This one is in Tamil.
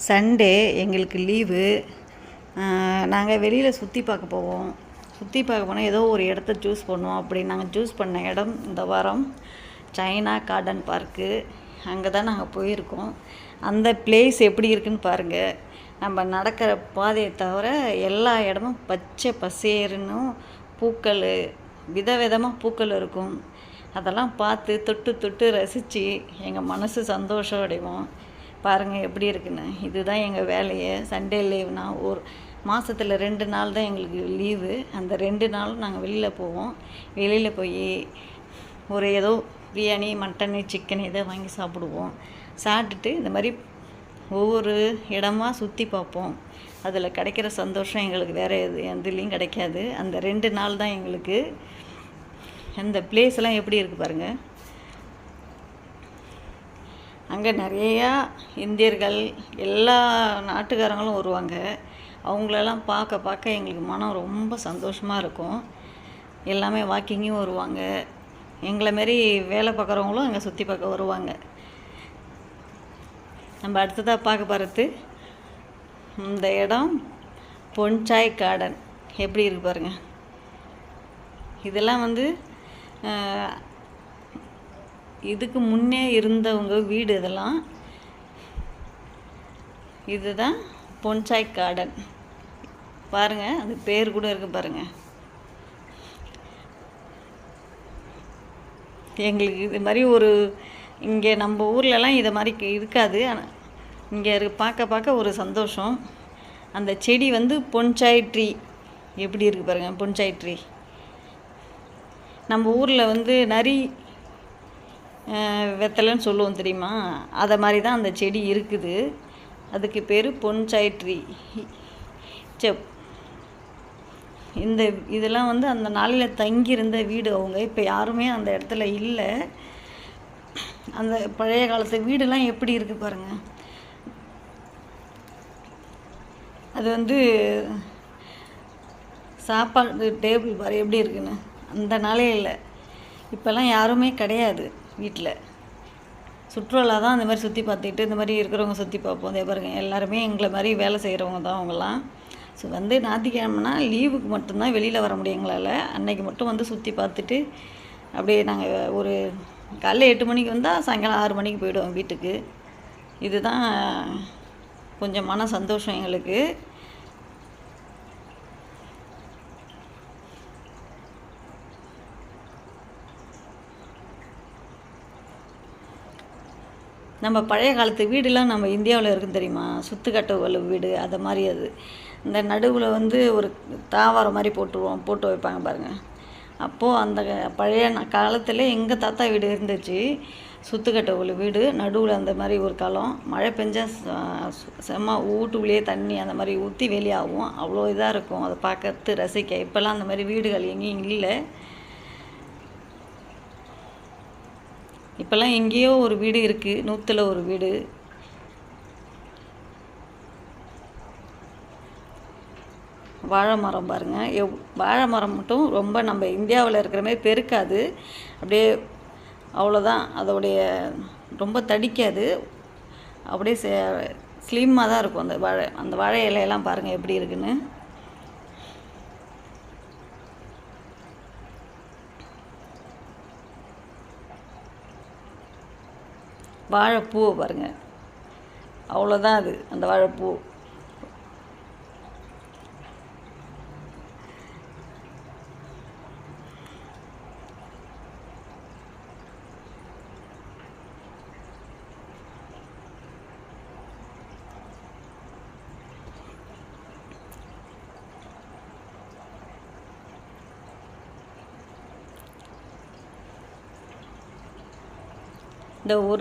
சண்டே எங்களுக்கு லீவு. நாங்கள் வெளியில் சுற்றி பார்க்க போவோம். சுற்றி பார்க்க போனால் ஏதோ ஒரு இடத்த சூஸ் பண்ணுவோம். அப்படி நாங்கள் சூஸ் பண்ண இடம் இந்த வாரம் சைனா கார்டன் பார்க்கு. அங்கே தான் நாங்கள் போயிருக்கோம். அந்த பிளேஸ் எப்படி இருக்குன்னு பாருங்கள். நம்ம நடக்கிற பாதையை தவிர எல்லா இடமும் பச்சை பசேருன்னு பூக்கள், விதவிதமாக பூக்கள் இருக்கும். அதெல்லாம் பார்த்து தொட்டு தொட்டு ரசித்து எங்கள் மனசு சந்தோஷம் அடைவோம். பாருங்கள் எப்படி இருக்குன்னு. இதுதான் எங்கள் வேலையை. சண்டே லீவுனா ஒரு மாதத்தில் 2 நாள் தான் எங்களுக்கு லீவு. அந்த 2 நாளும் நாங்கள் வெளியில் போவோம். வெளியில் போய் ஒரு ஏதோ பிரியாணி, மட்டனு, சிக்கன் இதை வாங்கி சாப்பிடுவோம். சாப்பிட்டுட்டு இந்த மாதிரி ஒவ்வொரு இடமா சுற்றி பார்ப்போம். அதில் கிடைக்கிற சந்தோஷம் எங்களுக்கு வேறு எதுலேயும் கிடைக்காது. அந்த 2 நாள் தான் எங்களுக்கு. அந்த பிளேஸ்லாம் எப்படி இருக்குது பாருங்கள். அங்கே நிறையா இந்தியர்கள், எல்லா நாட்டுக்காரங்களும் வருவாங்க. அவங்களெல்லாம் பார்க்க பார்க்க எங்களுக்கு மனம் ரொம்ப சந்தோஷமாக இருக்கும். எல்லாமே வாக்கிங்கும் வருவாங்க. எங்களை மாரி வேலை பார்க்குறவங்களும் அங்கே சுற்றி பார்க்க வருவாங்க. நம்ம அடுத்ததாக பார்க்க போகிறது இந்த இடம் பொன்சாய் கார்டன். எப்படி இருக்கு பாருங்கள். இதெல்லாம் இதுக்கு முன்னே இருந்தவங்க வீடு. இதெல்லாம் இதுதான் பொன்சாய் கார்டன். பாருங்கள், அது பேர் கூட இருக்குது பாருங்கள். எங்களுக்கு இது மாதிரி ஒரு இங்கே நம்ம ஊர்லலாம் இதை மாதிரி இருக்காது. ஆனால் இங்கே பார்க்க பார்க்க ஒரு சந்தோஷம். அந்த செடி பொன்சாய் ட்ரீ. எப்படி இருக்குது பாருங்கள். பொன்சாய் ட்ரீ நம்ம ஊரில் நரி வெத்தலைன்னு சொல்லுவோம் தெரியுமா? அதை மாதிரி தான் அந்த செடி இருக்குது. அதுக்கு பேர் பொன்சாய் ட்ரீ. இந்த இதெல்லாம் அந்த நாளில் தங்கியிருந்த வீடு. அவங்க இப்போ யாருமே அந்த இடத்துல இல்லை. அந்த பழைய காலத்து வீடெல்லாம் எப்படி இருக்குது பாருங்கள். அது சாப்பாடு டேபிள் பாரு எப்படி இருக்குன்னு. அந்த நாளே இல்லை. இப்போல்லாம் யாருமே கிடையாது வீட்டில். சுற்றுலா தான் அந்த மாதிரி சுற்றி பார்த்துக்கிட்டு இந்த மாதிரி இருக்கிறவங்க சுற்றி பார்ப்போம். அதே பாருங்கள், எல்லாருமே எங்களை மாதிரி வேலை செய்கிறவங்க தான் அவங்களாம். ஸோ ஞாயிற்றுக்கிழமைனா லீவுக்கு மட்டும்தான் வெளியில் வர முடியும் எங்களால். அன்னைக்கு மட்டும் சுற்றி பார்த்துட்டு அப்படியே நாங்கள் ஒரு காலைல 8 மணிக்கு வந்தால் சாயங்காலம் 6 மணிக்கு போயிடுவோம் வீட்டுக்கு. இதுதான் கொஞ்சம் மன சந்தோஷம் எங்களுக்கு. நம்ம பழைய காலத்து வீடுலாம் நம்ம இந்தியாவில் இருக்கும் தெரியுமா? சுற்றுக்கட்டை வீடு அதை மாதிரி. அது இந்த நடுவில் ஒரு தாவரம் மாதிரி போட்டு வைப்பாங்க பாருங்கள். அப்போது அந்த பழைய காலத்தில் எங்கள் தாத்தா வீடு இருந்துச்சு. சுற்றுக்கட்டை வீடு நடுவில் அந்த மாதிரி ஒரு காலம். மழை பெஞ்சால் செம்ம வீட்டுக்குள்ளேயே தண்ணி அந்த மாதிரி ஊற்றி வெளியாகும். அவ்வளோ இதாக இருக்கும் அதை பார்க்கறது, ரசிக்க. இப்போல்லாம் அந்த மாதிரி வீடுகள் எங்கேயும் இல்லை. இப்போல்லாம் எங்கேயோ ஒரு வீடு இருக்குது, 100ல் ஒரு வீடு. வாழை மரம் பாருங்கள். வாழை மரம் மட்டும் ரொம்ப நம்ம இந்தியாவில் இருக்கிற மாதிரி பெருக்காது. அப்படியே அவ்வளோதான். அதோடைய ரொம்ப தடிக்காது. அப்படியே ஸ்லிம்மாக தான் இருக்கும் அந்த வாழை இலையெல்லாம் பாருங்கள் எப்படி இருக்குன்னு. வாழைப்பூவை பாருங்கள். அவ்வளோதான் அது அந்த வாழைப்பூ. இந்த